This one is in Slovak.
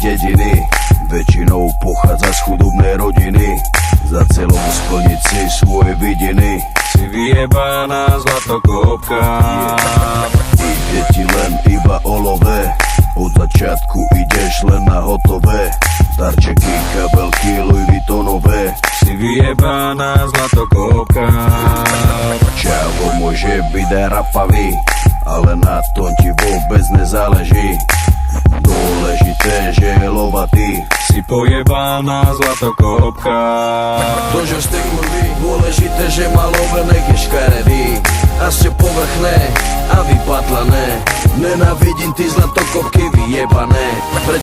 dediny, väčšinou pochádza z chudobnej rodiny. Za cieľom splniť si svoje vidiny, si vyjebaná zlatokopka. Ide ti len iba o love, od začiatku ideš len na hotové. Darčeky, kabelky, Louis Vuittonové, si vyjebaná zlatokopka. Čavo môže byť aj rapavý, ale na tom ti vôbec nezáleží. Dôležité, že je lovatý, si pojebaná zlatokopka. to, že ste kurvy, dôležité, že má love, nech je škaredý a ste povrchné a vypatlané. Nenávidím ty zlatokopky vyjebané.